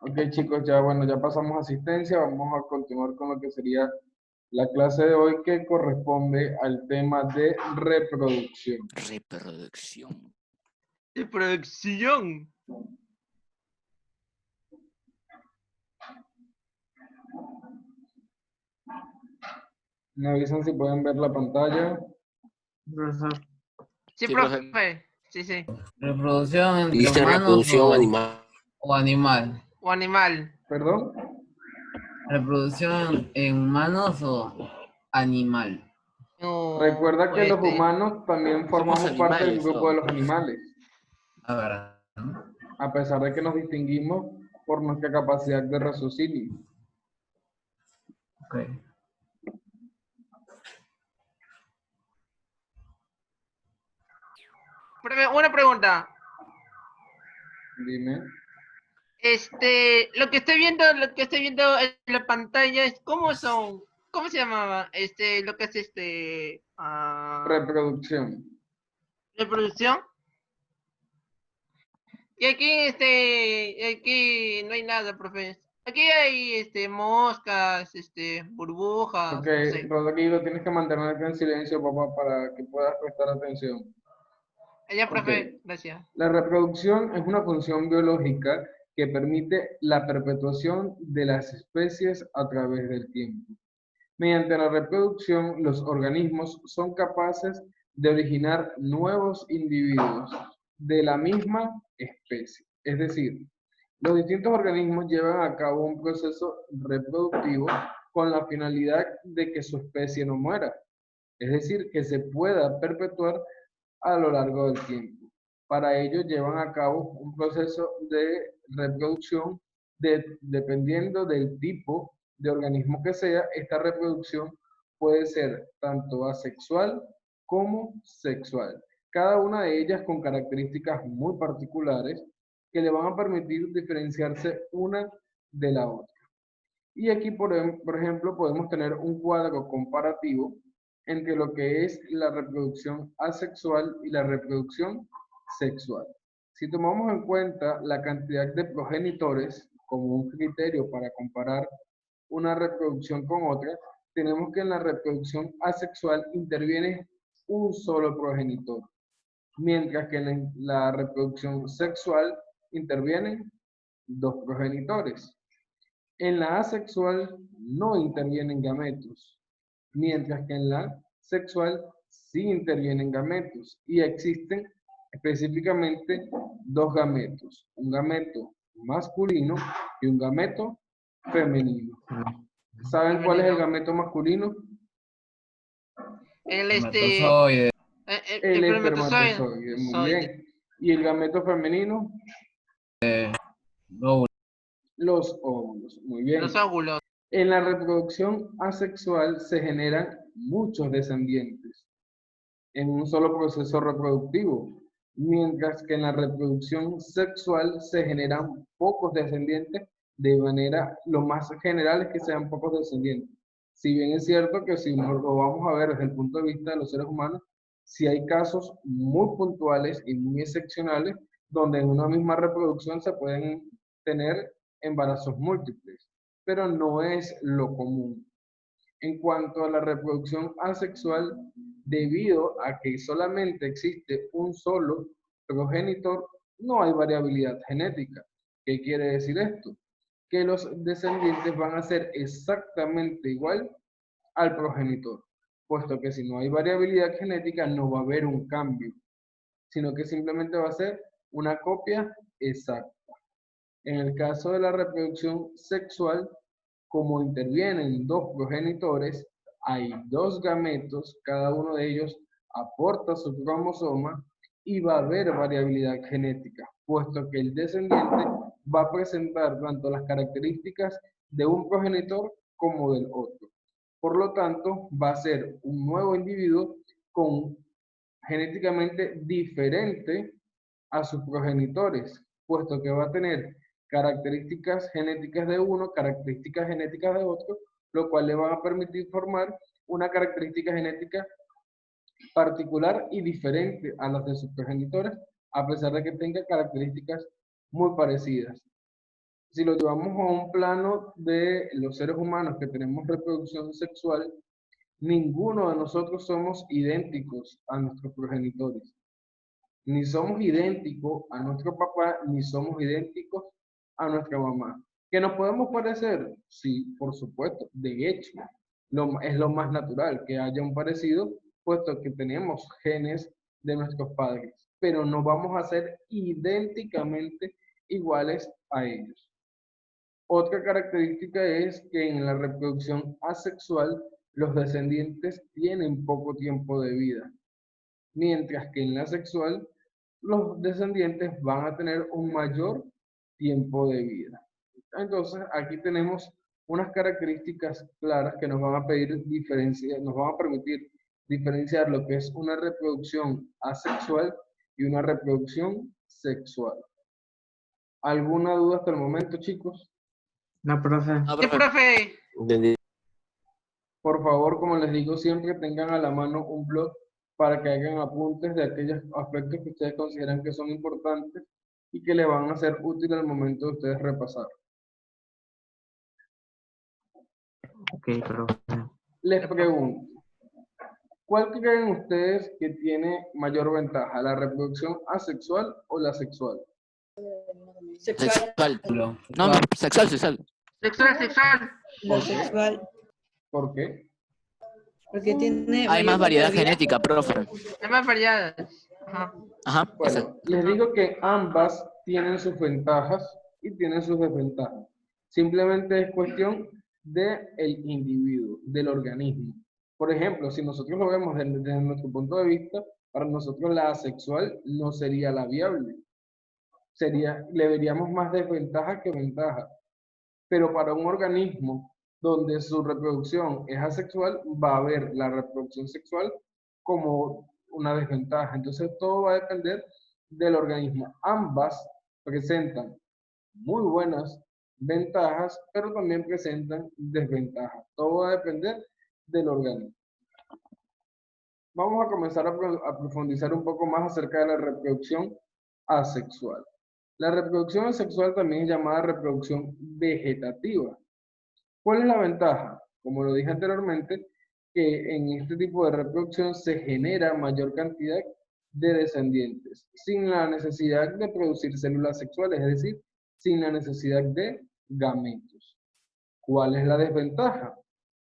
Ok, chicos, ya bueno, ya pasamos asistencia. Vamos a continuar con lo que sería la clase de hoy que corresponde al tema de reproducción. Reproducción. De producción. Me avisan si pueden ver la pantalla. Profesor. Sí, Sí, profe. Sí, sí. Reproducción entre Dice humanos reproducción animal. o animal. O animal. ¿Perdón? Reproducción en humanos o animal. O, Recuerda o que los humanos también Somos formamos parte del animales, grupo de ¿no? los animales, A ver, ¿no? a pesar de que nos distinguimos por nuestra capacidad de raciocinio. Ok. Profe, una pregunta. Dime. Lo que estoy viendo en la pantalla es cómo son, ¿cómo se llamaba? Lo que es Reproducción. reproducción. Y aquí no hay nada, profe. Aquí hay moscas, burbujas, Ok, no sé. Rodrigo, tienes que mantenerte en silencio, papá, para que puedas prestar atención. Allá, Ok. profe, gracias. La reproducción es una función biológica que permite la perpetuación de las especies a través del tiempo. Mediante la reproducción, los organismos son capaces de originar nuevos individuos de la misma especie. Es decir, los distintos organismos llevan a cabo un proceso reproductivo con la finalidad de que su especie no muera, es decir, que se pueda perpetuar a lo largo del tiempo. Para ello llevan a cabo un proceso de reproducción dependiendo del tipo de organismo que sea. Esta reproducción puede ser tanto asexual como sexual. Cada una de ellas con características muy particulares que le van a permitir diferenciarse una de la otra. Y aquí, por ejemplo, podemos tener un cuadro comparativo entre lo que es la reproducción asexual y la reproducción sexual. Si tomamos en cuenta la cantidad de progenitores como un criterio para comparar una reproducción con otra, tenemos que en la reproducción asexual interviene un solo progenitor, mientras que en la reproducción sexual intervienen dos progenitores. En la asexual no intervienen gametos, mientras que en la sexual sí intervienen gametos y existen específicamente dos gametos, un gameto masculino y un gameto femenino. ¿Saben cuál es el gameto masculino? El Espermatozoide. El espermatozoide. espermatozoide, muy bien. ¿Y el gameto femenino? Óvulo. Los óvulos, muy bien. Los óvulos. En la reproducción asexual se generan muchos descendientes en un solo proceso reproductivo, mientras que en la reproducción sexual se generan pocos descendientes, de manera lo más general es que sean pocos descendientes. Si bien es cierto que si lo vamos a ver desde el punto de vista de los seres humanos, si hay casos muy puntuales y muy excepcionales donde en una misma reproducción se pueden tener embarazos múltiples, pero no es lo común. En cuanto a la reproducción asexual, debido a que solamente existe un solo progenitor, no hay variabilidad genética. ¿Qué quiere decir esto? Que los descendientes van a ser exactamente igual al progenitor, puesto que si no hay variabilidad genética no va a haber un cambio, sino que simplemente va a ser una copia exacta. En el caso de la reproducción sexual, como intervienen dos progenitores, hay dos gametos, cada uno de ellos aporta su cromosoma y va a haber variabilidad genética, puesto que el descendiente va a presentar tanto las características de un progenitor como del otro. Por lo tanto, va a ser un nuevo individuo con genéticamente diferente a sus progenitores, puesto que va a tener características genéticas de uno, características genéticas de otro, lo cual le va a permitir formar una característica genética particular y diferente a las de sus progenitores, a pesar de que tenga características muy parecidas. Si lo llevamos a un plano de los seres humanos que tenemos reproducción sexual, ninguno de nosotros somos idénticos a nuestros progenitores. Ni somos idénticos a nuestro papá, ni somos idénticos a nuestra mamá. ¿Que nos podemos parecer? Sí, por supuesto. De hecho, es lo más natural que haya un parecido, puesto que tenemos genes de nuestros padres, pero no vamos a ser idénticamente iguales a ellos. Otra característica es que en la reproducción asexual los descendientes tienen poco tiempo de vida, mientras que en la sexual los descendientes van a tener un mayor tiempo de vida. Entonces, aquí tenemos unas características claras que nos van a nos van a permitir diferenciar lo que es una reproducción asexual y una reproducción sexual. ¿Alguna duda hasta el momento, chicos? No, profe. No, Sí, profe. profe. Entendí. Por favor, como les digo, siempre tengan a la mano un blog para que hagan apuntes de aquellos aspectos que ustedes consideran que son importantes y que les van a ser útiles al momento de ustedes repasar. Ok, profe. Les pregunto, ¿cuál creen ustedes que tiene mayor ventaja, la reproducción asexual o la sexual? Sexual. Lo- No, sexual, sexual. Sexual, sexual. Lo sexual, ¿Por qué? porque tiene Hay más mayor variedad variedad. genética, profe. Hay más variedades. Ajá. Ajá, Bueno, exacto. les digo que ambas tienen sus ventajas y tienen sus desventajas. Simplemente es cuestión del individuo, del organismo. Por ejemplo, si nosotros lo vemos desde nuestro punto de vista, para nosotros la asexual no sería la viable. Le veríamos más desventaja que ventaja. Pero para un organismo donde su reproducción es asexual, va a ver la reproducción sexual como una desventaja. Entonces todo va a depender del organismo. Ambas presentan muy buenas ventajas, pero también presentan desventajas. Todo va a depender del organismo. Vamos a comenzar a profundizar un poco más acerca de la reproducción asexual. La reproducción asexual también es llamada reproducción vegetativa. ¿Cuál es la ventaja? Como lo dije anteriormente, que en este tipo de reproducción se genera mayor cantidad de descendientes, sin la necesidad de producir células sexuales, es decir, sin la necesidad de gametos. ¿Cuál es la desventaja?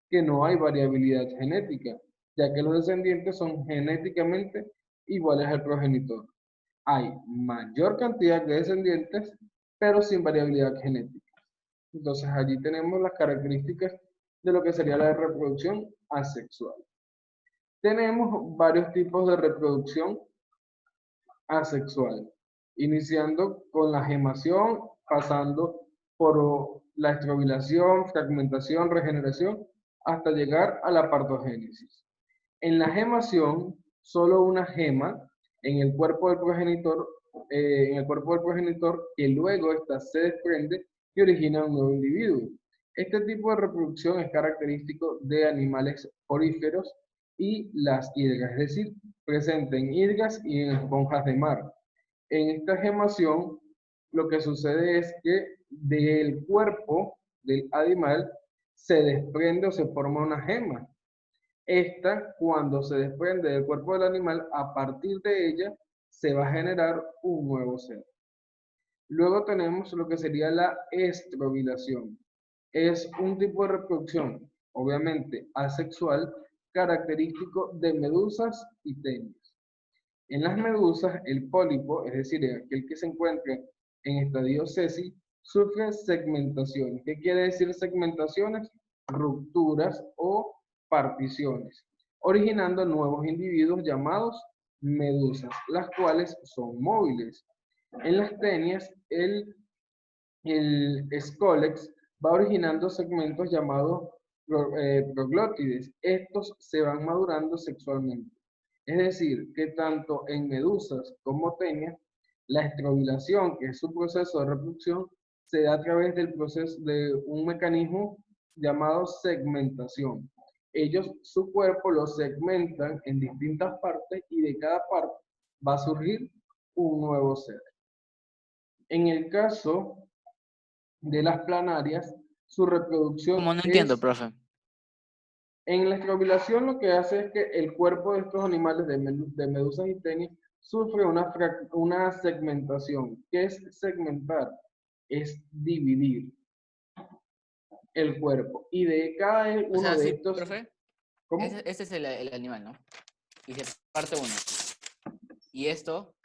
Que no hay variabilidad genética, ya que los descendientes son genéticamente iguales al progenitor. Hay mayor cantidad de descendientes, pero sin variabilidad genética. Entonces allí tenemos las características de lo que sería la reproducción asexual. Tenemos varios tipos de reproducción asexual, iniciando con la gemación, pasando por la estrobilación, fragmentación, regeneración, hasta llegar a la partogénesis. En la gemación, solo una gema en el cuerpo del progenitor, que luego esta se desprende y origina un nuevo individuo. Este tipo de reproducción es característico de animales poríferos y las hidras, es decir, presente en hidras y en esponjas de mar. En esta gemación, lo que sucede es que del cuerpo del animal se desprende o se forma una gema. Esta, cuando se desprende del cuerpo del animal, a partir de ella se va a generar un nuevo ser. Luego tenemos lo que sería la estrobilación. Es un tipo de reproducción, obviamente asexual, característico de medusas y tenias. En las medusas, el pólipo, es decir, aquel que se encuentra en estadio sesi, sufre segmentaciones. ¿Qué quiere decir segmentaciones? Rupturas o particiones, originando nuevos individuos llamados medusas, las cuales son móviles. En las tenias, el escólex va originando segmentos llamados proglótides. Estos se van madurando sexualmente. Es decir, que tanto en medusas como tenias, la estrobilación, que es su proceso de reproducción, se da a través del proceso de un mecanismo llamado segmentación. Ellos, su cuerpo lo segmentan en distintas partes y de cada parte va a surgir un nuevo ser. En el caso de las planarias, su reproducción Como no entiendo, es... profe. En la estrobilación lo que hace es que el cuerpo de estos animales de medusas y tenis sufre una segmentación. ¿Qué es segmentar? Es dividir el cuerpo. Y de cada O uno sea, de sí, estos... profe, ¿Cómo? ese es el animal, ¿no? Y se parte uno. Y esto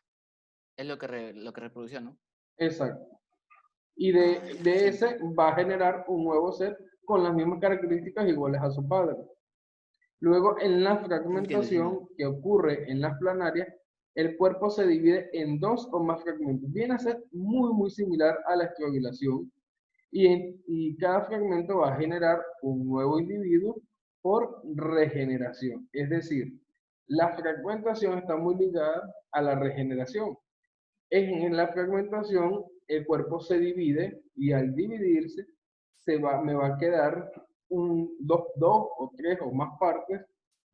es lo que reprodució, ¿no? Exacto. Y de ese va a generar un nuevo ser con las mismas características iguales a su padre. Luego, en la No entiendo, sí, fragmentación que ocurre en las planarias, el cuerpo se divide en dos o más fragmentos. Viene a ser muy similar a la estrobilación y cada fragmento va a generar un nuevo individuo por regeneración. Es decir, la fragmentación está muy ligada a la regeneración. En la fragmentación, el cuerpo se divide y al dividirse, me va a quedar dos o tres o más partes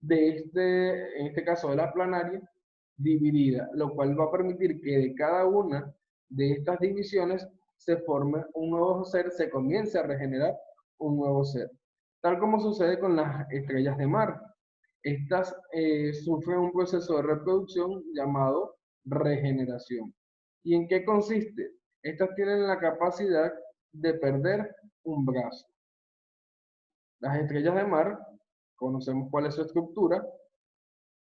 en este caso de la planaria, dividida, lo cual va a permitir que de cada una de estas divisiones se forme un nuevo ser, se comience a regenerar un nuevo ser. Tal como sucede con las estrellas de mar. Estas sufren un proceso de reproducción llamado regeneración. ¿Y en qué consiste? Estas tienen la capacidad de perder un brazo. Las estrellas de mar, conocemos cuál es su estructura,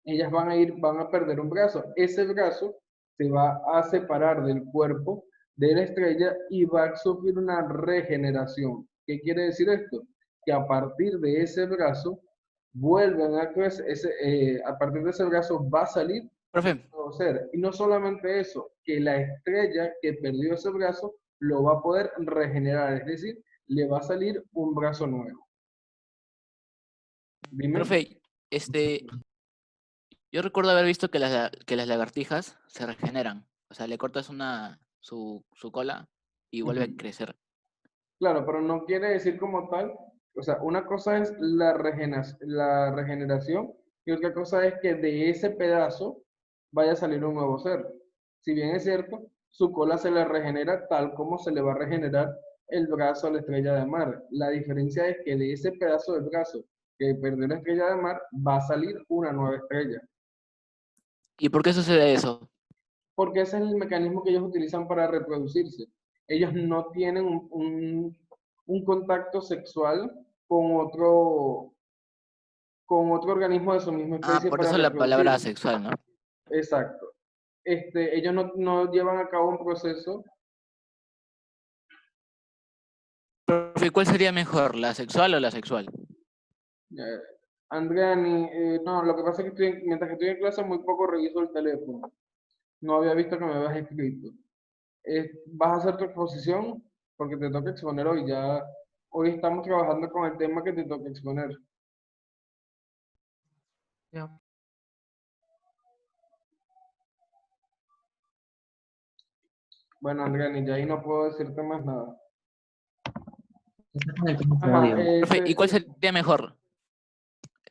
ellas van a perder un brazo. Ese brazo se va a separar del cuerpo de la estrella y va a sufrir una regeneración. ¿Qué quiere decir esto? Que a partir de ese brazo, vuelven a crecer, a partir de ese brazo va a salir Profe, nuevo ser. Y no solamente eso, que la estrella que perdió ese brazo lo va a poder regenerar, es decir, le va a salir un brazo nuevo. Dime. profe, yo recuerdo haber visto que las lagartijas se regeneran. O sea, le cortas su cola y vuelve a crecer. Claro, pero no quiere decir como tal, o sea, una cosa es la regeneración y otra cosa es que de ese pedazo vaya a salir un nuevo ser. Si bien es cierto, su cola se le regenera tal como se le va a regenerar el brazo a la estrella de mar. La diferencia es que de ese pedazo del brazo que perdió la estrella de mar va a salir una nueva estrella. ¿Y por qué sucede eso? Porque ese es el mecanismo que ellos utilizan para reproducirse. Ellos no tienen un contacto sexual con con otro organismo de su misma Ah, especie por para eso la palabra reproducirse. sexual, ¿no? Exacto. Ellos no llevan a cabo un proceso. Profe, ¿cuál sería mejor, la sexual o la sexual? eh, Andrea, no, lo que pasa es que mientras que estoy en clase muy poco reviso el teléfono. No había visto que me habías escrito. ¿Vas a hacer tu exposición? Porque te toca exponer hoy. Ya, hoy estamos trabajando con el tema que te toca exponer. Ya. Bueno, Andrea, ni ya ahí no puedo decirte más nada. Está con el mismo Ajá, audio. Profe, ¿y cuál sería mejor?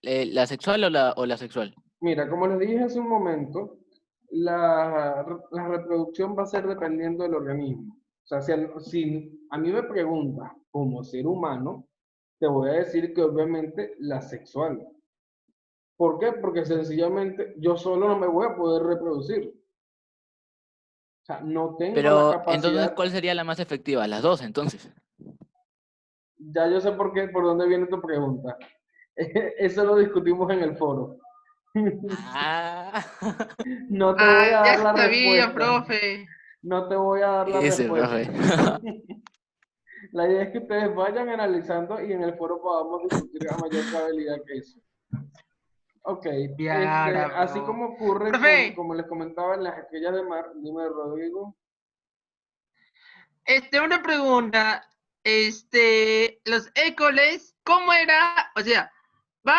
¿La sexual o la sexual? mira, como les dije hace un momento, la reproducción va a ser dependiendo del organismo. O sea, si a mí me preguntas como ser humano, te voy a decir que obviamente la sexual. ¿Por qué? Porque sencillamente yo solo no me voy a poder reproducir. O sea, no tengo la Pero entonces, capacidad. ¿cuál sería la más efectiva? Las dos, entonces. Ya yo sé por dónde viene tu pregunta. Eso lo discutimos en el foro. Ah, No te voy Ah, a dar ya la sabía, respuesta. profe. No te voy a dar la ese, respuesta. profe. La idea es que ustedes vayan analizando y en el foro podamos discutir a mayor cabelidad que eso. Ok, Ya, así bro. como ocurre Profe, como les comentaba en las estrellas de mar, dime Rodrigo. una pregunta. Los écoles, ¿cómo era? O sea, va,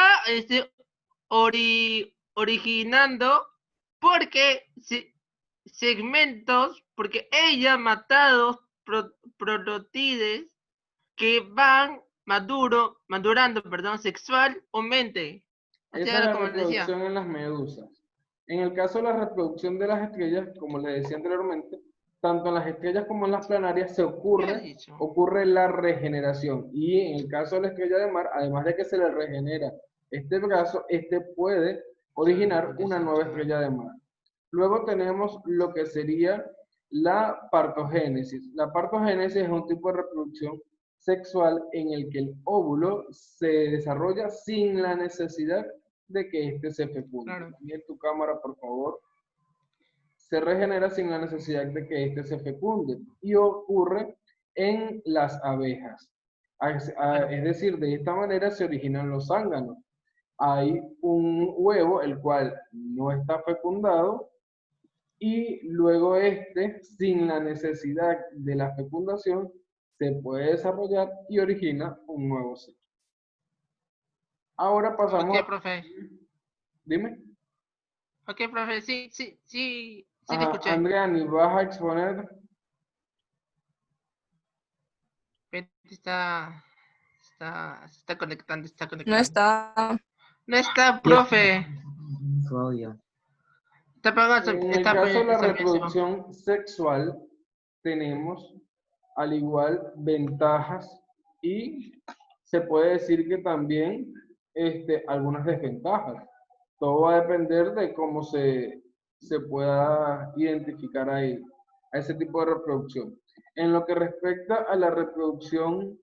originando porque segmentos, porque ella matado prototides que van madurando, perdón, sexualmente. Así Esa es era la como decía. reproducción en las medusas. En el caso de la reproducción de las estrellas, como les decía anteriormente, tanto en las estrellas como en las planarias ¿Qué has dicho? ocurre la regeneración. Y en el caso de la estrella de mar, además de que se le regenera este brazo, este puede originar una nueva estrella de mar. Luego tenemos lo que sería la partogénesis. La partogénesis es un tipo de reproducción sexual en el que el óvulo se desarrolla sin la necesidad de que éste se fecunde. Claro. Mira tu cámara, por favor. Se regenera sin la necesidad de que éste se fecunde y ocurre en las abejas. Es decir, de esta manera se originan los zánganos. Hay un huevo, el cual no está fecundado, y luego este, sin la necesidad de la fecundación, se puede desarrollar y origina un nuevo ciclo. Ahora pasamos Ok, profe. Dime. Ok, profe, sí, te Ajá, escuché. Andreani, ¿vas a exponer? Se está conectando, No está. No está, profe. Su audio. Está apagado, En el está caso de la está pésimo. reproducción sexual, tenemos al igual ventajas y se puede decir que también algunas desventajas. Todo va a depender de cómo se pueda identificar ahí a ese tipo de reproducción. En lo que respecta a la reproducción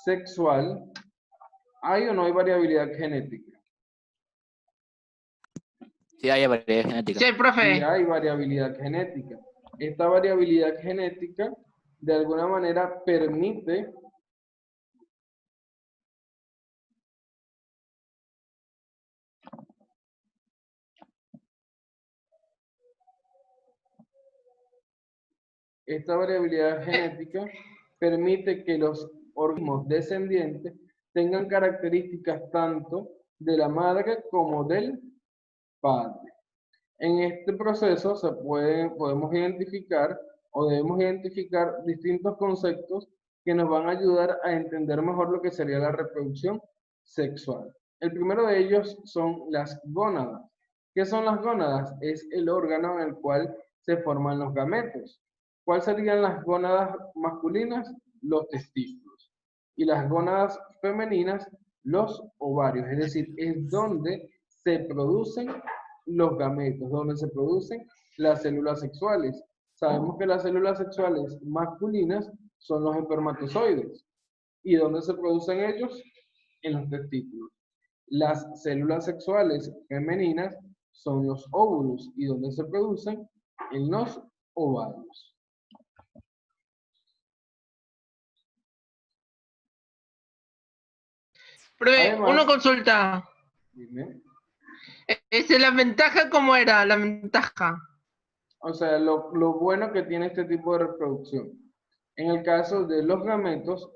sexual, ¿hay o no hay variabilidad genética? Sí, hay variedad genética. Sí, Sí profe. hay variabilidad genética. Esta variabilidad genética de alguna manera permite que los organismos descendientes tengan características tanto de la madre como del padre. En este proceso podemos identificar o debemos identificar distintos conceptos que nos van a ayudar a entender mejor lo que sería la reproducción sexual. El primero de ellos son las gónadas. ¿Qué son las gónadas? Es el órgano en el cual se forman los gametos. ¿Cuáles serían las gónadas masculinas? Los testículos. Y las gónadas femeninas, los ovarios. Es decir, es donde se producen los gametos, donde se producen las células sexuales. Sabemos que las células sexuales masculinas son los espermatozoides. ¿Y dónde se producen ellos? En los testículos. Las células sexuales femeninas son los óvulos. ¿Y dónde se producen? En los ovarios. Profe, Además, una consulta. dime. La ventaja, ¿cómo era? La ventaja. O sea, lo bueno que tiene este tipo de reproducción. En el caso de los gametos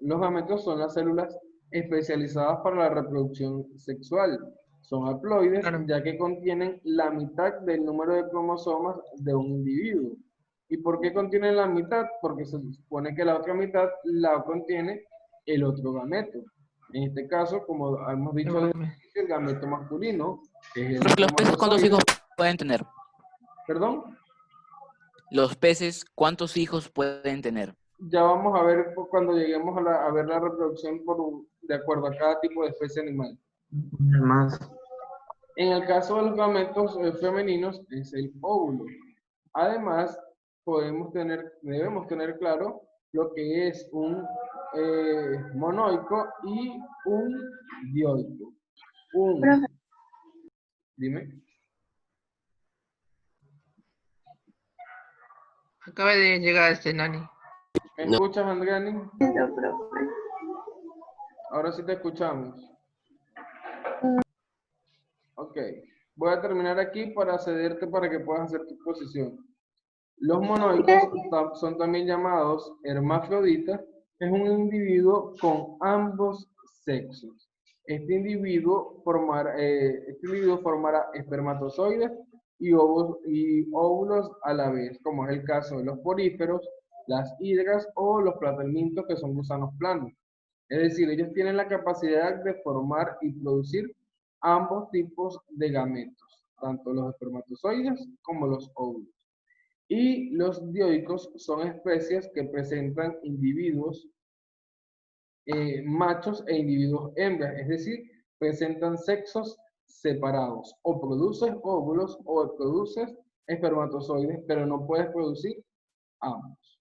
son las células especializadas para la reproducción sexual. Son haploides, Claro. ya que contienen la mitad del número de cromosomas de un individuo. ¿Y por qué contienen la mitad? Porque se supone que la otra mitad la contiene el otro gameto. En este caso, como hemos dicho, el gameto masculino, que es el Profe, ¿los peces cuántos espermatozoide. hijos pueden tener? ¿Perdón? Los peces, ¿cuántos hijos pueden tener? Ya vamos a ver cuando lleguemos a ver la reproducción de acuerdo a cada tipo de especie animal. Más. En el caso de los gametos femeninos es el óvulo. Además, debemos tener claro lo que es un monoico y un dioico. Dime. Acaba de llegar Nani. ¿Me escuchas, Andriani? Ahora sí te escuchamos. Ok. Voy a terminar aquí para cederte para que puedas hacer tu exposición. Los monoicos son también llamados hermafroditas. Es un individuo con ambos sexos. Este individuo formará espermatozoides y óvulos a la vez, como es el caso de los poríferos, las hidras o los platelmintos, que son gusanos planos. Es decir, ellos tienen la capacidad de formar y producir ambos tipos de gametos, tanto los espermatozoides como los óvulos. Y los dioicos son especies que presentan individuos machos e individuos hembras, es decir, presentan sexos separados. O produces óvulos o produces espermatozoides, pero no puedes producir ambos.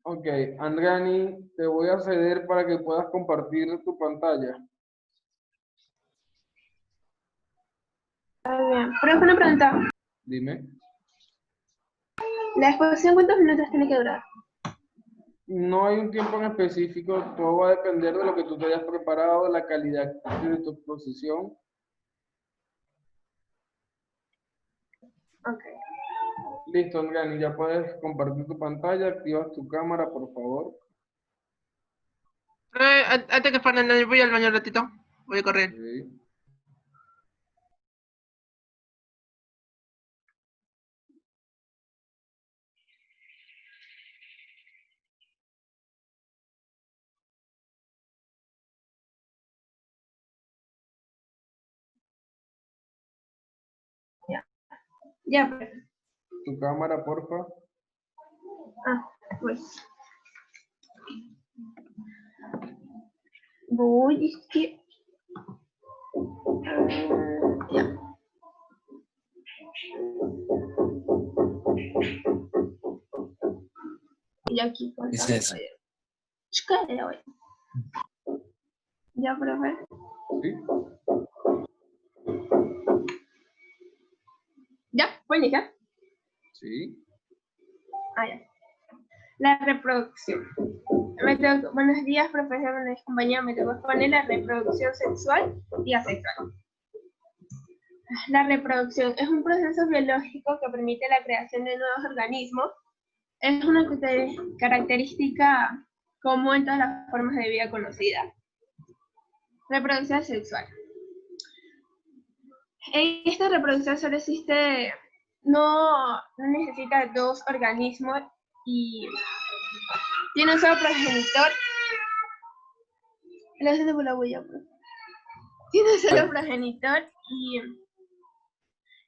Ok, Andrani, te voy a ceder para que puedas compartir tu pantalla. Está bien. Pero una pregunta. Dime. ¿La exposición cuántos minutos tiene que durar? No hay un tiempo en específico, todo va a depender de lo que tú te hayas preparado, de la calidad de tu exposición. Ok. Listo, Andrani, ya puedes compartir tu pantalla, activas tu cámara, por favor. Antes que Fernando, voy al baño un ratito. Voy a correr. Ok. Ya, pues. Tu cámara, porfa. Pues. Voy, es que. Ya. Y aquí con ¿Qué es eso? Ya, profe. ¿Sí? ¿Ya? ¿Puedo iniciar? Sí. Ya. La reproducción. Buenos días, profesor, buenos compañeros. Me tocó exponer la reproducción sexual y asexual. La reproducción es un proceso biológico que permite la creación de nuevos organismos. Es una característica común en todas las formas de vida conocidas. Reproducción sexual. En esta reproducción solo existe, no necesita dos organismos y tiene un solo progenitor. Lo siento por la huella, bro. Tiene un solo progenitor y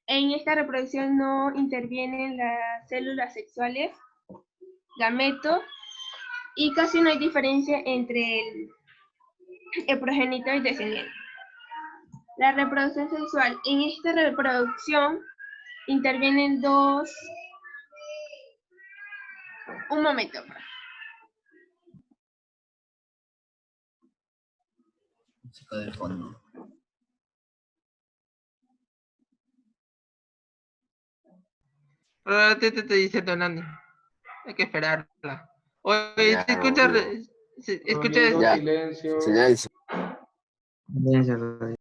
en esta reproducción no intervienen las células sexuales, gametos, y casi no hay diferencia entre el progenitor y descendiente. La reproducción sexual. En esta reproducción intervienen dos... Un momento. Música de fondo. Ahora te estoy diciendo, Nani. Hay que esperarla. Oye, Ya, ¿se escucha? no. Escucha Rodrigo, Ya. silencio. Silencio. Silencio, Rodrigo.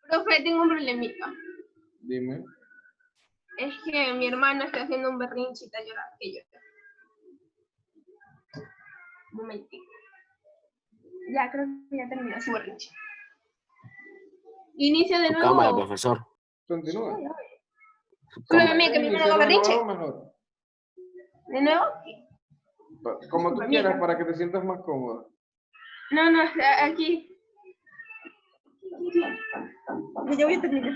Profe, tengo un problemita. Dime. Es que mi hermano está haciendo un berrinche y está llorando. Que llora. Un momentito. Ya, creo que ya terminó su berrinche. Inicia de Tu nuevo. cámara, profesor. Continúa. Tu Solo cámara. a mí que mi hermano Iniciar haga de berrinche. nuevo, mejor. ¿De nuevo? Como tú Disculpa, quieras, mira. para que te sientas más cómoda. No, aquí. Ya voy a terminar.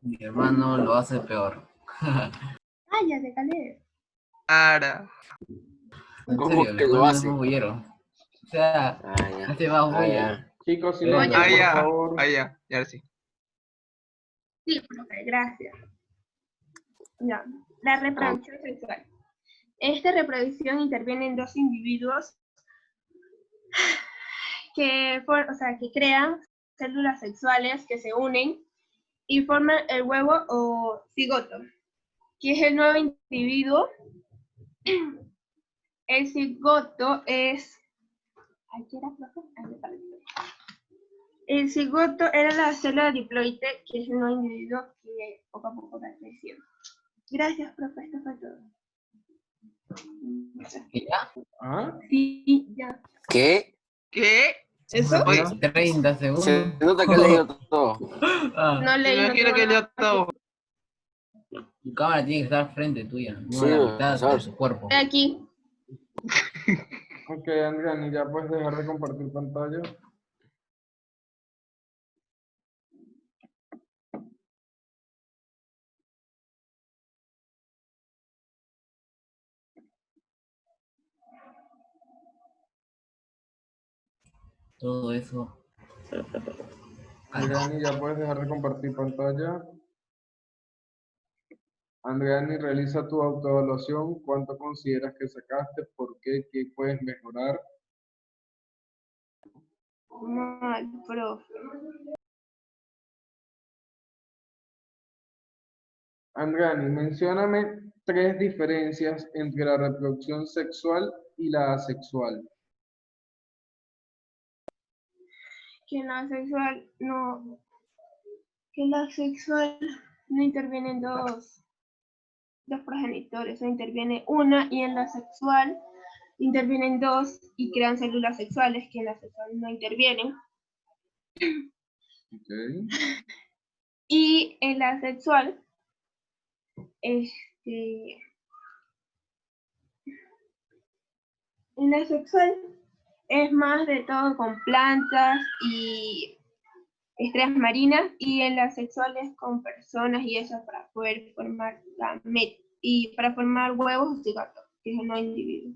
Mi hermano lo hace peor. Ya te calé. Ahora. En ¿Cómo serio, mi que lo hermano es hace? más bullero. O sea, Ah, ya. hace más Ah, bulla. ya. Chicos, Pero silencio, Oye. por Ya. favor. Ya. Ya sí. Sí, profe, gracias. Ya. La reproducción sexual. Esta reproducción interviene en dos individuos que crean células sexuales que se unen y forman el huevo o cigoto, que es el nuevo individuo. El cigoto es... ¿Qué era, profe? El cigoto era la célula diploide, que es el nuevo individuo que poco a poco va creciendo. Gracias, profe, esto fue todo. ¿Ya? ¿Ah? Sí, ya. ¿Qué? ¿Qué? ¿Eso? Oye, 30 segundos. Se nota que he leído todo. Ah, No leí, me no imagino tengo que leo nada. todo. tu cámara tiene que estar frente tuya, no Sí, a la mitad ¿sabes? de su cuerpo. Aquí. Ok, Andriani, ya puedes dejar de compartir pantalla. Todo eso. Andriani, ya puedes dejar de compartir pantalla. Andriani, realiza tu autoevaluación. ¿Cuánto consideras que sacaste? ¿Por qué? ¿Qué puedes mejorar? Mal, profe. Andriani, mencióname 3 diferencias entre la reproducción sexual y la asexual. Que la sexual no. Que la sexual no intervienen dos progenitores, o interviene una, y en la sexual intervienen dos y crean células sexuales, que en la sexual no intervienen. Ok. Y en la sexual, es más de todo con plantas y estrellas marinas, y en las sexuales con personas y eso para poder formar gametos y para formar huevos o cigotos, que es el no individuo.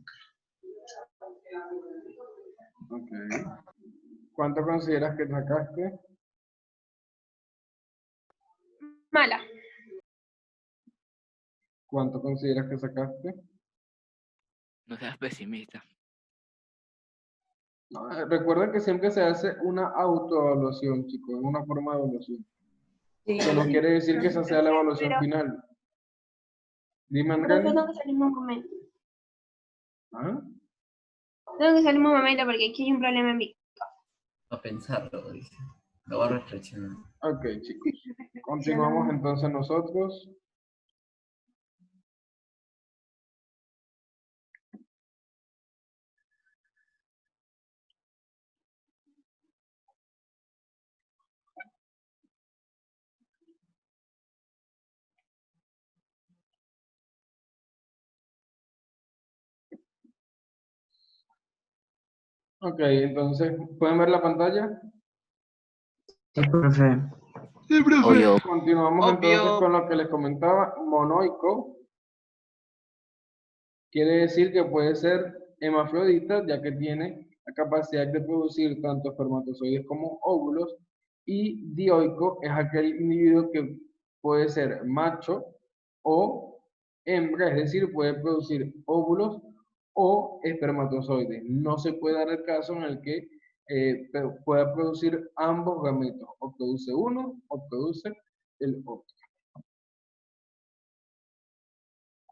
Ok. ¿Cuánto consideras que sacaste? Mala. ¿Cuánto consideras que sacaste? No seas pesimista. No, recuerda que siempre se hace una autoevaluación, chicos, es una forma de evaluación. Sí. Eso no quiere decir que esa sea la evaluación Pero- final. Dime, Pero Andrés. tengo que salir un momento. ¿Ah? Tengo que salir un momento porque aquí hay un problema en mi. A pensarlo, dice. Lo va a reflexionar. Ok, chicos. Continuamos entonces nosotros. Ok, entonces, ¿pueden ver la pantalla? Sí, profe. Obvio. Continuamos Obvio. entonces con lo que les comentaba. Monoico quiere decir que puede ser hermafrodita, ya que tiene la capacidad de producir tanto espermatozoides como óvulos. Y dioico es aquel individuo que puede ser macho o hembra, es decir, puede producir óvulos o espermatozoides. No se puede dar el caso en el que pueda producir ambos gametos, o produce uno o produce el otro.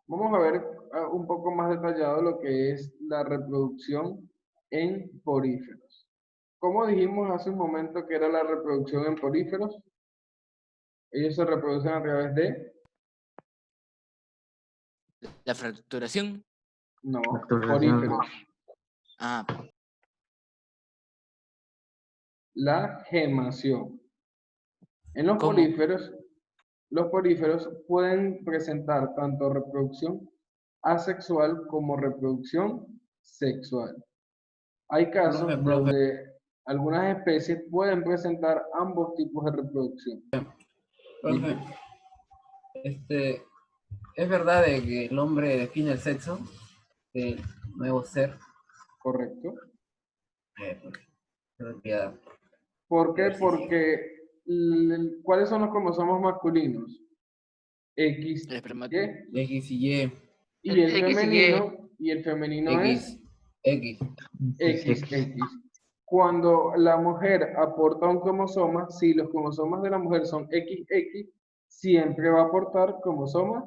Vamos a ver un poco más detallado lo que es la reproducción en poríferos. Como dijimos hace un momento que era la reproducción en poríferos, ellos se reproducen a través de, La fracturación. no, Fracturación. poríferos. Ah, La gemación. En los ¿cómo? poríferos, los poríferos pueden presentar tanto reproducción asexual como reproducción sexual. Hay casos Profe. donde algunas especies pueden presentar ambos tipos de reproducción. Profe, ¿es verdad de que el hombre define el sexo del nuevo ser? ¿Correcto? Pues, creo que ya- ¿Por qué? A ver si Porque ¿cuáles son los cromosomas masculinos? X, El esperma- Y, X y Y, y el X y Y. femenino es X. XX. Cuando la mujer aporta un cromosoma, si los cromosomas de la mujer son XX, siempre va a aportar cromosoma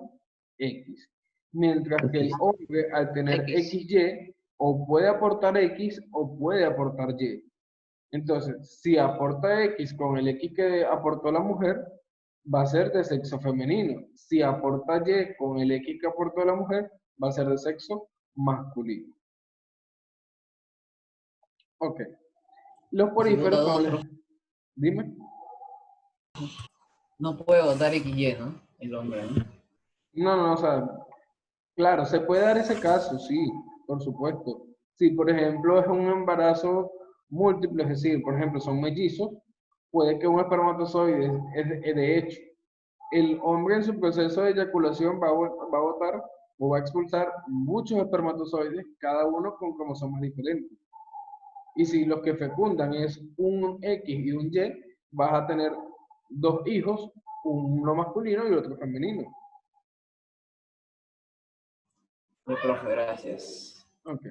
X. Mientras que el hombre, al tener X. XY, o puede aportar X o puede aportar Y. Entonces, si aporta X con el X que aportó la mujer, va a ser de sexo femenino. Si aporta Y con el X que aportó la mujer, va a ser de sexo masculino. Ok. Los Si poríferos, vota como les... otro, Dime. no puede votar XY, ¿no? El hombre, ¿no? No, o sea, claro, se puede dar ese caso, sí, por supuesto. Si, por ejemplo, es un embarazo múltiple, es decir, por ejemplo, son mellizos, puede que un espermatozoide, de hecho, el hombre en su proceso de eyaculación va a botar o va a expulsar muchos espermatozoides, cada uno con cromosomas diferentes. Y si los que fecundan es un X y un Y, vas a tener dos hijos, uno masculino y otro femenino. Sí, profe, gracias. Ok.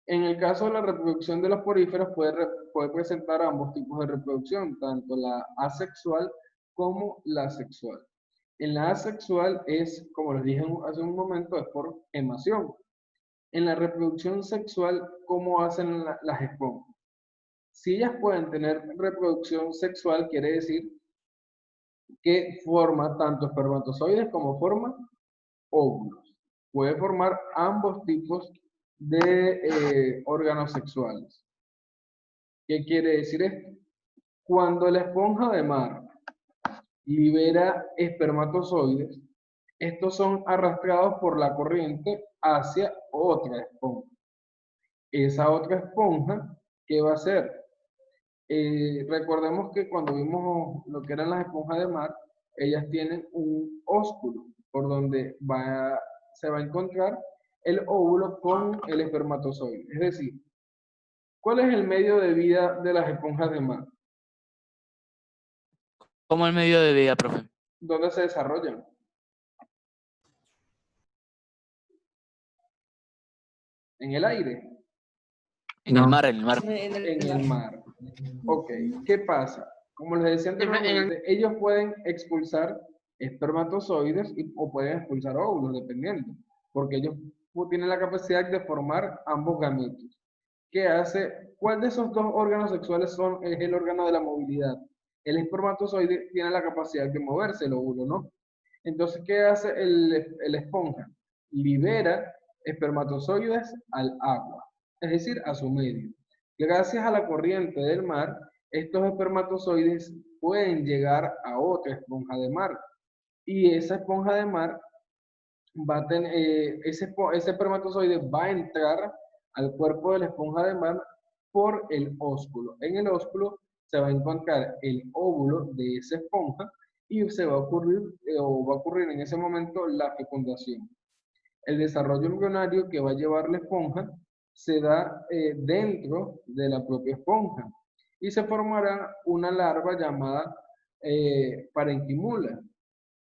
En el caso de la reproducción de los poríferos puede presentar ambos tipos de reproducción, tanto la asexual como la sexual. En la asexual es, como les dije hace un momento, es por gemación. En la reproducción sexual, ¿cómo hacen las esponjas? Si ellas pueden tener reproducción sexual, quiere decir que forma tanto espermatozoides como forma óvulos. Puede formar ambos tipos de órganos sexuales. ¿Qué quiere decir esto? Cuando la esponja de mar libera espermatozoides, estos son arrastrados por la corriente hacia otra esponja. Esa otra esponja, ¿qué va a hacer? Recordemos que cuando vimos lo que eran las esponjas de mar, ellas tienen un ósculo por donde se va a encontrar el óvulo con el espermatozoide. Es decir, ¿cuál es el medio de vida de las esponjas de mar? ¿Cómo el medio de vida, profe? ¿Dónde se desarrollan? En el aire, En No. el mar, en el mar. en el mar. Ok, ¿qué pasa? Como les decía anteriormente, ellos pueden expulsar espermatozoides o pueden expulsar óvulos, dependiendo, porque ellos tienen la capacidad de formar ambos gametos. ¿Qué hace? ¿Cuál de esos dos órganos sexuales es el órgano de la movilidad? El espermatozoide tiene la capacidad de moverse, el óvulo no. Entonces, ¿qué hace el esponja? Libera espermatozoides al agua, es decir, a su medio. Gracias a la corriente del mar, estos espermatozoides pueden llegar a otra esponja de mar. Y esa esponja de mar va a tener, ese espermatozoide va a entrar al cuerpo de la esponja de mar por el ósculo. En el ósculo se va a encontrar el óvulo de esa esponja y se va a ocurrir, o va a ocurrir en ese momento la fecundación. El desarrollo embrionario que va a llevar la esponja se da dentro de la propia esponja y se formará una larva llamada parenquimula.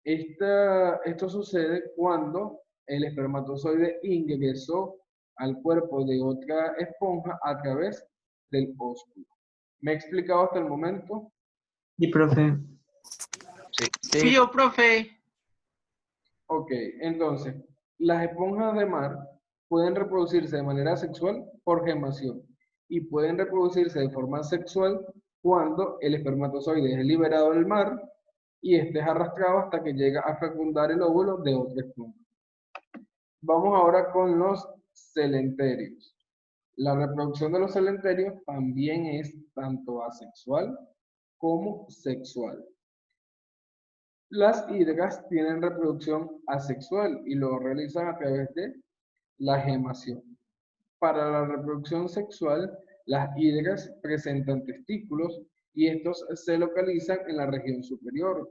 Esto sucede cuando el espermatozoide ingresó al cuerpo de otra esponja a través del ósculo. ¿Me he explicado hasta el momento? Sí, profe. Sí. Yo, profe. Ok, entonces, las esponjas de mar pueden reproducirse de manera sexual por gemación y pueden reproducirse de forma sexual cuando el espermatozoide es liberado del mar y este es arrastrado hasta que llega a fecundar el óvulo de otra esponja. Vamos ahora con los celenterios. La reproducción de los celenterios también es tanto asexual como sexual. Las hidras tienen reproducción asexual y lo realizan a través de la gemación. Para la reproducción sexual, las hidras presentan testículos y estos se localizan en la región superior.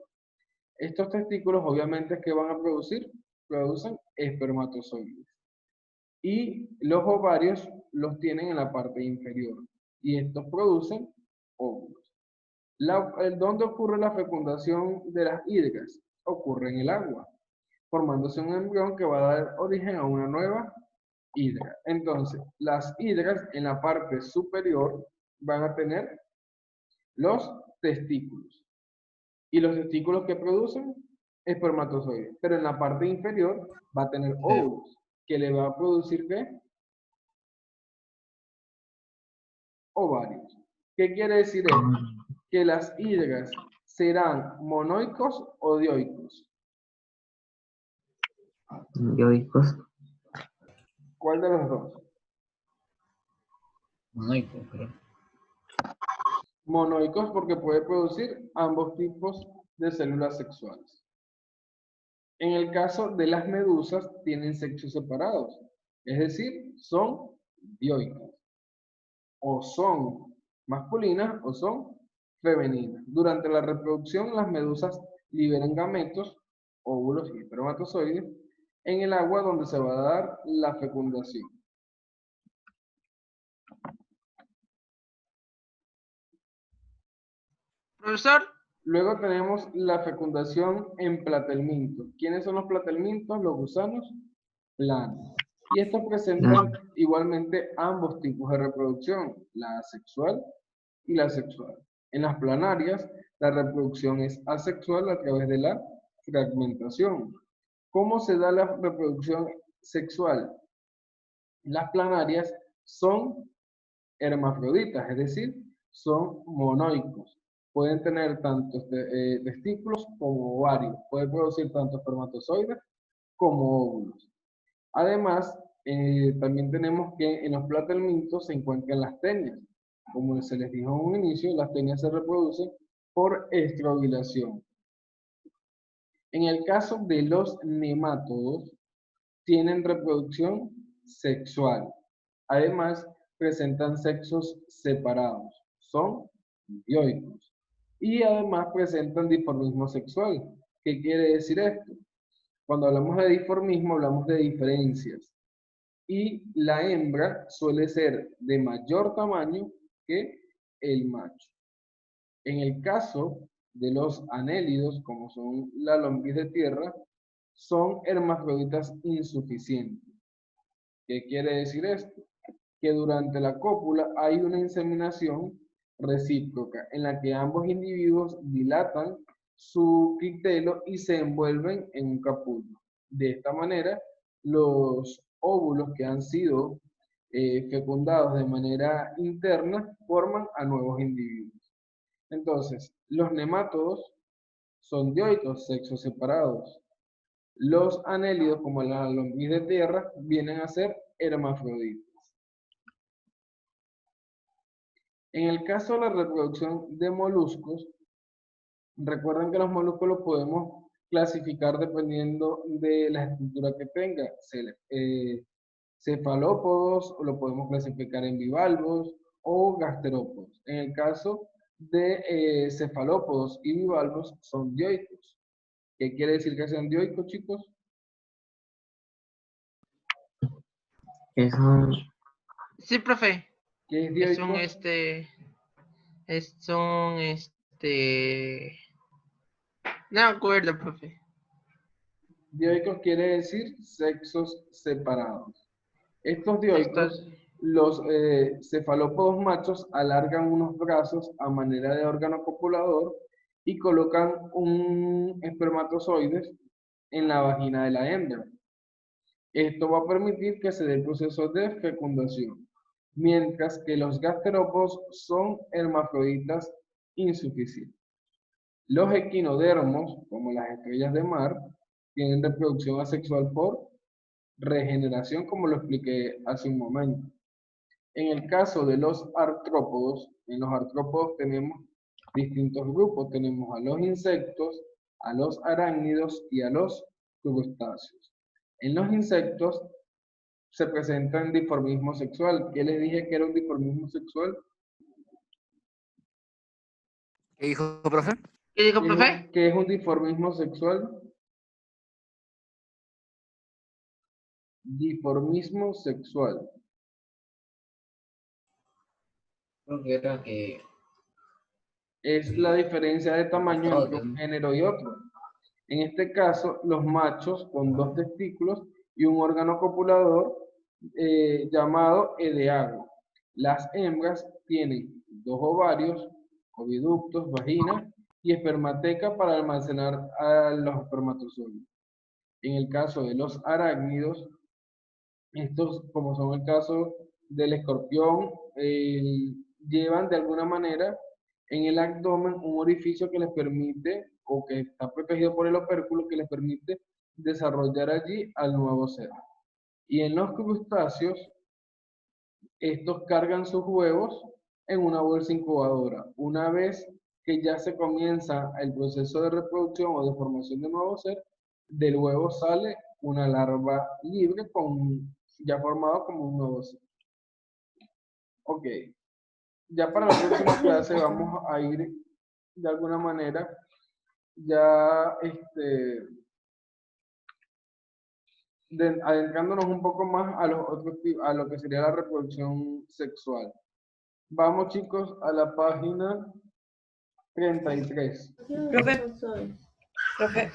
Estos testículos obviamente que van a producen espermatozoides. Y los ovarios los tienen en la parte inferior y estos producen óvulos. ¿Dónde ocurre la fecundación de las hidras? Ocurre en el agua, formándose un embrión que va a dar origen a una nueva hidra. Entonces, las hidras en la parte superior van a tener los testículos. Y los testículos que producen espermatozoides. Pero en la parte inferior va a tener óvulos, que le va a producir ¿qué? Ovarios. ¿Qué quiere decir esto? Que las hidras serán monoicos o dioicos. Dioicos. ¿Cuál de los dos? Monoico, creo. Monoicos porque puede producir ambos tipos de células sexuales. En el caso de las medusas, tienen sexos separados, es decir, son dioicas. O son masculinas o son femeninas. Durante la reproducción, las medusas liberan gametos, óvulos y espermatozoides en el agua donde se va a dar la fecundación. Profesor, Luego tenemos la fecundación en platelmintos. ¿Quiénes son los platelmintos? Los gusanos planos. Y estos presentan igualmente ambos tipos de reproducción, la asexual y la sexual. En las planarias, la reproducción es asexual a través de la fragmentación. ¿Cómo se da la reproducción sexual? Las planarias son hermafroditas, es decir, son monoicos. Pueden tener tanto testículos como ovarios. Pueden producir tanto espermatozoides como óvulos. Además, también tenemos que en los platelmintos se encuentran las tenias. Como se les dijo en un inicio, las tenias se reproducen por estrobilación. En el caso de los nemátodos, tienen reproducción sexual. Además, presentan sexos separados. Son dioicos. Y además presentan dimorfismo sexual. ¿Qué quiere decir esto? Cuando hablamos de dimorfismo, hablamos de diferencias. Y la hembra suele ser de mayor tamaño que el macho. En el caso de los anélidos, como son la lombriz de tierra, son hermafroditas insuficientes. ¿Qué quiere decir esto? Que durante la cópula hay una inseminación recíproca en la que ambos individuos dilatan su clitelo y se envuelven en un capullo. De esta manera, los óvulos que han sido fecundados de manera interna forman a nuevos individuos. Entonces, los nemátodos son dioicos, sexos separados. Los anélidos, como la lombriz de tierra, vienen a ser hermafroditas. En el caso de la reproducción de moluscos, recuerden que los moluscos los podemos clasificar dependiendo de la estructura que tenga. Cefalópodos, lo podemos clasificar en bivalvos o gasterópodos. En el caso de cefalópodos y bivalvos, son dioicos. ¿Qué quiere decir que sean dioicos, chicos? Eso, sí, profe. ¿Qué es Que dioico? son no me acuerdo, profe. Dioicos quiere decir sexos separados. Estos dioicos, Estos- los cefalópodos machos alargan unos brazos a manera de órgano copulador y colocan un espermatozoide en la vagina de la hembra. Esto va a permitir que se dé el proceso de fecundación, mientras que los gasterópodos son hermafroditas insuficientes. Los equinodermos, como las estrellas de mar, tienen reproducción asexual por regeneración, como lo expliqué hace un momento. En el caso de los artrópodos, en los artrópodos tenemos distintos grupos. Tenemos a los insectos, a los arácnidos y a los crustáceos. En los insectos se presentan dimorfismo sexual. ¿Qué les dije que era un dimorfismo sexual? ¿Qué dijo, profe? ¿Qué dijo, profe? ¿Qué es un dimorfismo sexual? Dimorfismo sexual. Creo que era que Es la diferencia de tamaño entre un género y otro. En este caso, los machos con 2 testículos y un órgano copulador llamado edeago. Las hembras tienen 2 ovarios, oviductos, vagina y espermateca para almacenar a los espermatozoides. En el caso de los arácnidos, estos, como son el caso del escorpión, llevan de alguna manera en el abdomen un orificio que les permite, o que está protegido por el opérculo, que les permite desarrollar allí al nuevo ser. Y en los crustáceos, estos cargan sus huevos en una bolsa incubadora. Una vez que ya se comienza el proceso de reproducción o de formación de nuevo ser, del huevo sale una larva libre ya formado como un nuevo ser. Ok, ya para la próxima clase vamos a ir de alguna manera ya adentrándonos un poco más a a lo que sería la reproducción sexual. Vamos, chicos, a la página 33. Profe,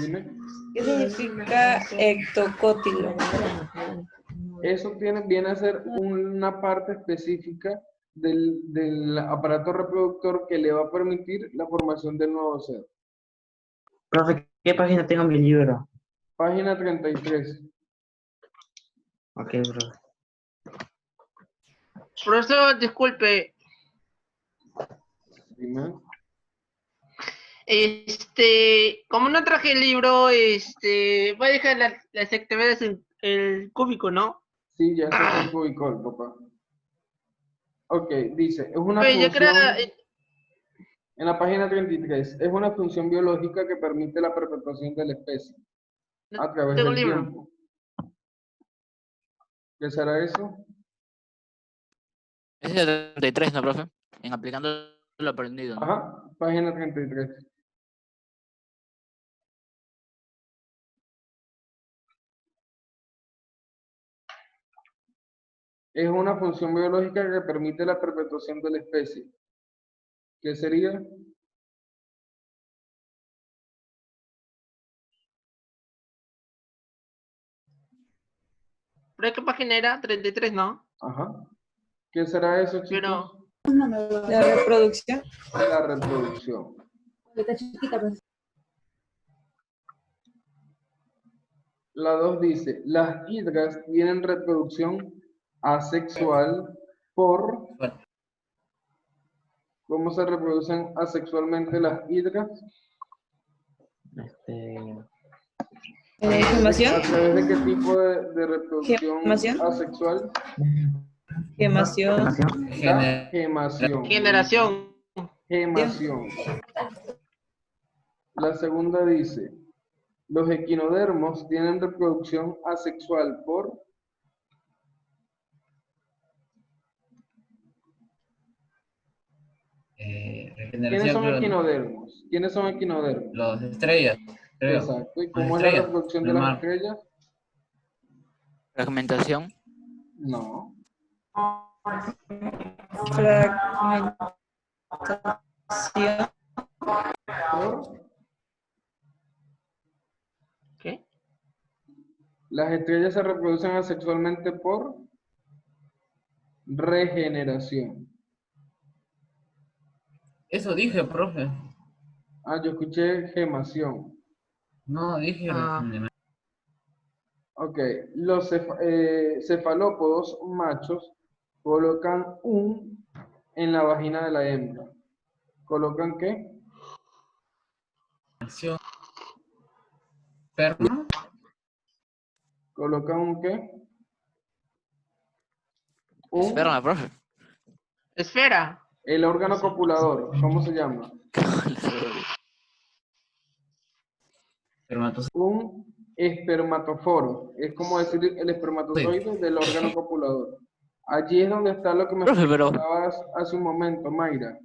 Dime. ¿qué significa ectocótilo? Eso viene a ser una parte específica del aparato reproductor que le va a permitir la formación del nuevo ser. Profe, ¿qué página tengo en mi libro? Página 33. Ok, profe. Profesor, disculpe. Dime. Como no traje el libro, voy a dejar las actividades en el cúbico, ¿no? Sí, ya se te ubicó el papá. Ok, dice, es una Pues yo función, creo, en la página 33, es una función biológica que permite la perpetuación de la especie no a través tengo del libro. tiempo. ¿Qué será eso? Ese es el 33, ¿no, profe? En aplicando lo aprendido, ¿no? Ajá, página 33. Es una función biológica que permite la perpetuación de la especie. ¿Qué sería? ¿Pero qué página era? 33, ¿no? Ajá. ¿Qué será eso, chicos? Pero, La reproducción. La reproducción. La 2 dice, las hidras tienen reproducción asexual por... ¿Cómo se reproducen asexualmente las hidras? ¿Gemación? ¿A través de qué tipo de reproducción ¿Gemación? asexual? Gemación. La gemación. generación. Gemación. La segunda dice, los equinodermos tienen reproducción asexual por... ¿Quiénes son Regeneración, creo, ¿no? equinodermos? ¿Quiénes son equinodermos? Las estrellas, creo. Exacto. ¿Y Las cómo es la estrellas, reproducción de el las mar. estrellas? Fragmentación. No. Fragmentación. ¿Por? ¿Qué? Las estrellas se reproducen asexualmente por regeneración. Eso dije, profe. Ah, yo escuché gemación. No, dije regeneración. Ok, los cefalópodos machos colocan un en la vagina de la hembra. ¿Colocan qué? ¿Perno? ¿Colocan un qué? Espera, profe. Esfera. El órgano copulador, ¿cómo se llama? Un espermatoforo. Es como decir el espermatozoide del órgano copulador. Allí es donde está lo que me Profe, pero- explicabas hace un momento, Mayra.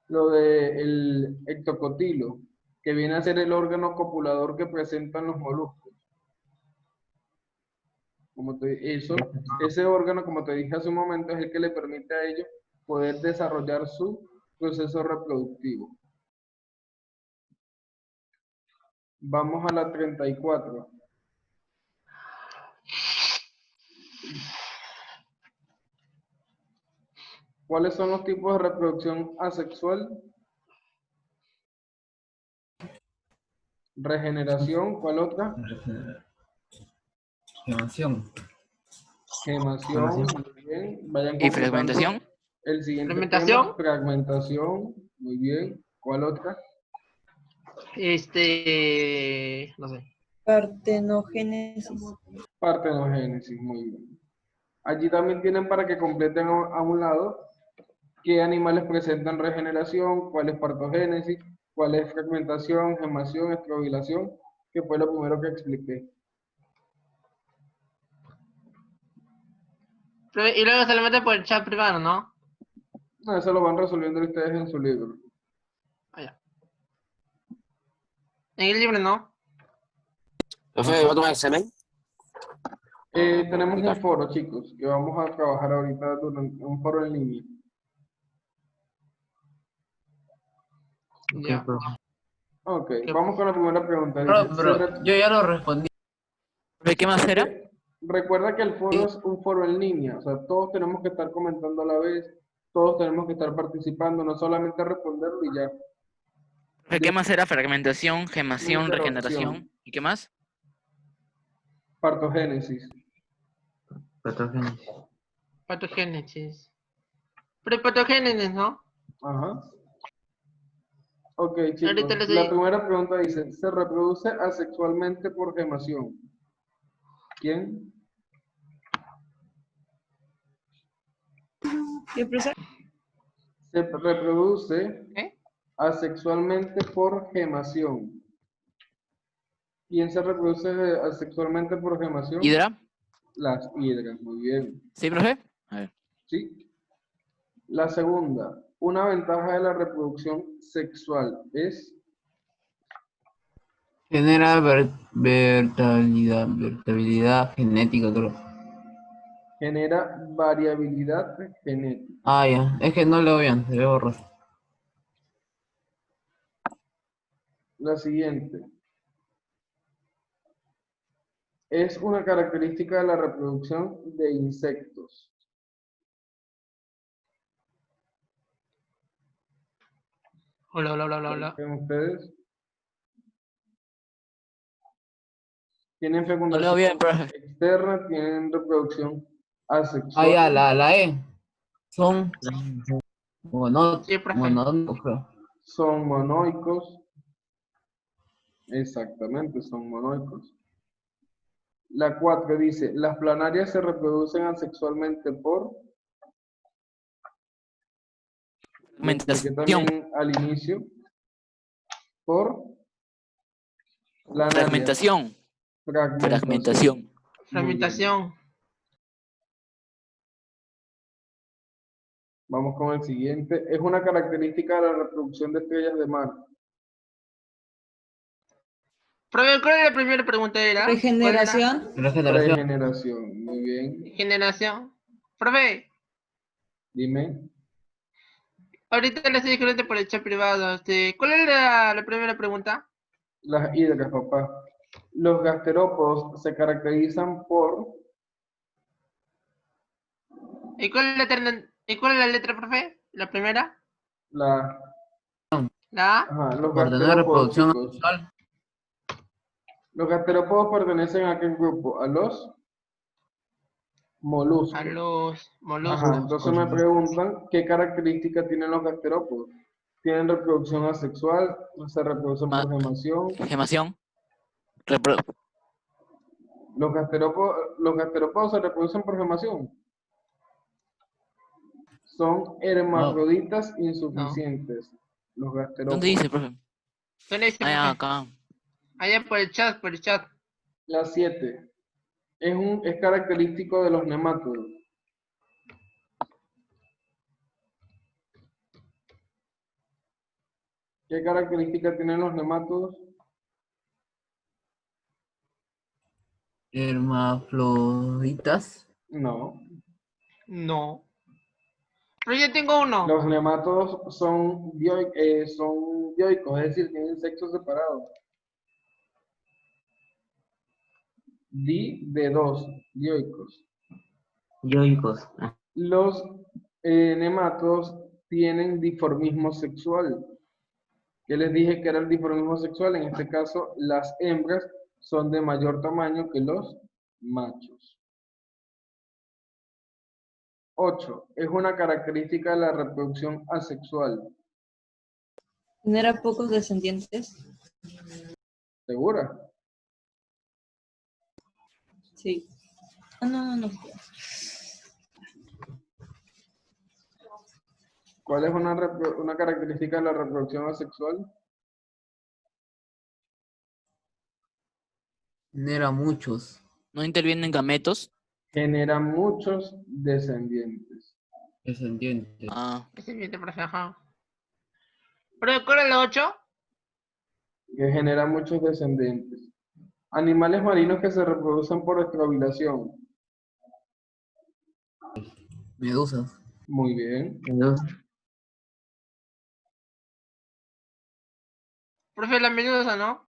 Lo del ectocotilo, que viene a ser el órgano copulador que presentan los moluscos. Ese órgano, como te dije hace un momento, es el que le permite a ellos poder desarrollar su proceso reproductivo. Vamos a la 34. ¿Cuáles son los tipos de reproducción asexual? Regeneración, ¿cuál otra? Gemación. Gemación, muy bien. Vayan ¿Y completando fragmentación? el siguiente ¿Fragmentación? tema. Fragmentación, muy bien. ¿Cuál otra? No sé. Partenogénesis. Partenogénesis, muy bien. Allí también tienen para que completen a un lado ¿Qué animales presentan regeneración? ¿Cuál es partogénesis? ¿Cuál es fragmentación, gemación, estrobilación? Que fue lo primero que expliqué. Y luego se lo mete por el chat privado, ¿no? No, eso lo van resolviendo ustedes en su libro. Ah, ya. En el libro, ¿no? Profe, ¿va a tomar examen? Tenemos un foro, chicos, que vamos a trabajar ahorita durante un foro en línea. Ya. Ok, ¿Qué? vamos con la primera pregunta. Bro, Dice, pero yo ya lo respondí. Profe, ¿qué más era? recuerda que el foro es un foro en línea, o sea, todos tenemos que estar comentando a la vez, todos tenemos que estar participando, no solamente responderlo y ya. Profe, ¿qué más era? Fragmentación, gemación, Interrupción. regeneración. ¿Y qué más? Partogénesis. Patogénesis. Patogénesis. Prepatogénesis, ¿no? Ajá. Ok, Ahorita chicos, les la doy. primera pregunta dice, ¿se reproduce asexualmente por gemación? ¿Quién? ¿Qué, profesor? Se reproduce ¿Eh? asexualmente por gemación. ¿Quién se reproduce asexualmente por gemación? ¿Hidra? Las hidras, muy bien. ¿Sí, profe? A ver. ¿Sí? La segunda, una ventaja de la reproducción sexual es Genera vertabilidad genética, creo. genera variabilidad genética. Ah, ya. Es que no leo bien, se ve borroso. La siguiente, es una característica de la reproducción de insectos. Hola, hola, hola, hola, hola. ¿Ven ustedes? Tienen No leo fecundación bien, profe. externa, tienen reproducción Ah, asexual. ya, la E. Son Sí, profe. monónicos, creo. Son monoicos. Exactamente, son monoicos. La 4 dice, las planarias se reproducen asexualmente por, lo expliqué Fragmentación. también al inicio, por planarias. Fragmentación. Fragmentación. Fragmentación. Muy bien. Fragmentación. Vamos con el siguiente. Es una característica de la reproducción de estrellas de mar. Profe, ¿cuál era la primera pregunta? Regeneración. Regeneración. Regeneración. Muy bien. Generación. Profe, Dime. ahorita les estoy escribiendo por el chat privado. ¿Cuál era la primera pregunta? Las hidras, papá. Los gasterópodos se caracterizan por ¿Y cuál es la letra, profe? ¿La primera? la... ¿La A? Ajá, los Por tener gasterópodos, reproducción chicos. sexual. Los gasterópodos pertenecen a qué grupo? A los moluscos. A los Ajá, moluscos. entonces me preguntan qué características tienen los gasterópodos. ¿Tienen reproducción asexual? ¿Se reproducen por gemación? Gemación. Los gasterópodos se reproducen por gemación. Son hermafroditas insuficientes. Los gasterópodos. ¿Dónde dice, profe? ¿Dónde dice, Ah, profe? acá. Allá por el chat, por el chat. La 7. Es característico de los nemátodos. ¿Qué características tienen los nemátodos? Hermafroditas. No. No. Pero yo tengo uno. Los nemátodos son dioicos, es decir, tienen sexo separado. De dos, dioicos. Yoicos. Ah, Los nemátodos tienen dimorfismo sexual. ¿Qué les dije que era el dimorfismo sexual? En este caso, las hembras son de mayor tamaño que los machos. 8. Es una característica de la reproducción asexual. Genera pocos descendientes. ¿Segura? Sí. Ah, no. ¿Cuál es una característica de la reproducción asexual? Genera muchos. No intervienen gametos. Genera muchos descendientes. Descendientes. Ah, Es el siguiente, profe, ajá. Pero, ¿cuál es el 8? Que genera muchos descendientes. Animales marinos que se reproducen por estrobilación. Medusas. Muy bien. Profe, la medusa, ¿no?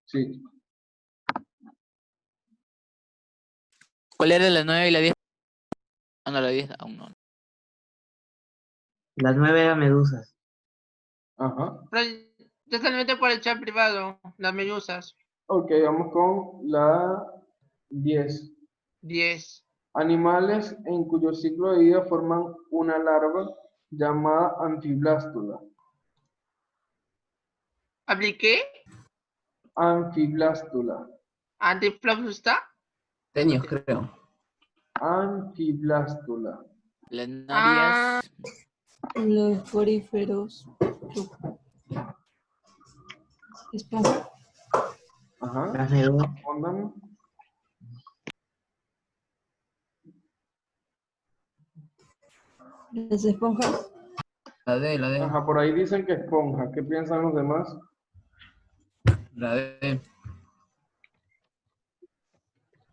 Sí. ¿cuál era la 9 y la 10? Ah, no, la 10 aún no. Las 9 eran medusas. Ajá. Pero ya se le mete por el chat privado, las medusas. Ok, vamos con la 10. 10. Animales en cuyo ciclo de vida forman una larva llamada anfiblástula. ¿Apliqué? Anfiblástula. ¿Antiflavusta? Tenios, creo. Anfiblástula. Planarias. Los poríferos. Esponja. Ajá. Las medusas. Respóndame. Las esponjas. La D. Ajá, por ahí dicen que esponja. ¿Qué piensan los demás? La D.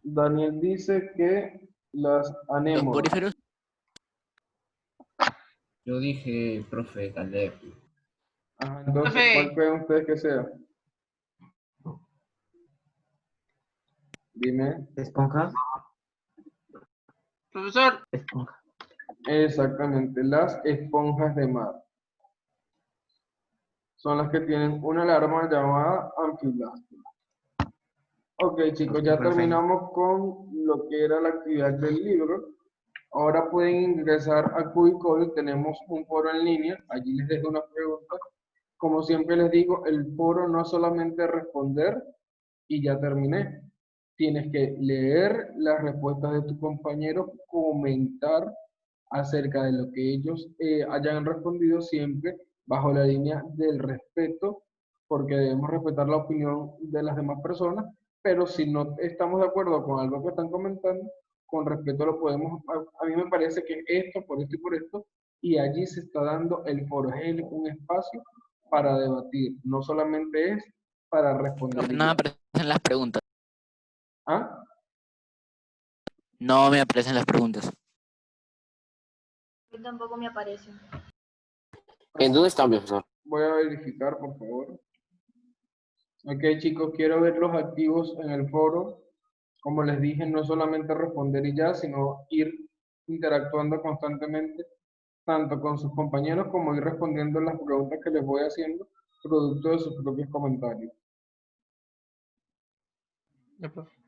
Daniel dice que las Los anémonas. poríferos. Yo dije, profe, Caleb. Ajá, entonces, Profe. ¿cuál creen ustedes que sea? Dime. Esponjas. Profesor, Esponja. Exactamente, las esponjas de mar. Son las que tienen una larva llamada anfiblástula. Ok, chicos, ya Perfecto. terminamos con lo que era la actividad del libro. Ahora pueden ingresar a Cubicol, tenemos un foro en línea, allí les dejo unas preguntas. Como siempre les digo, el foro no es solamente responder y ya terminé. Tienes que leer las respuestas de tus compañeros, comentar acerca de lo que ellos hayan respondido, siempre bajo la línea del respeto, porque debemos respetar la opinión de las demás personas, pero si no estamos de acuerdo con algo que están comentando, con respeto lo podemos, a mí me parece que esto, por esto y por esto, y allí se está dando el foro, es un espacio para debatir, no solamente es para responder. Profe, y no me ya. aparecen las preguntas. ¿Ah? No me aparecen las preguntas. Tampoco me aparece. ¿En dónde está, profesor? Voy a verificar, por favor. Ok, chicos, quiero verlos activos en el foro. Como les dije, no solamente responder y ya, sino ir interactuando constantemente, tanto con sus compañeros como ir respondiendo las preguntas que les voy haciendo, producto de sus propios comentarios. ya, profe.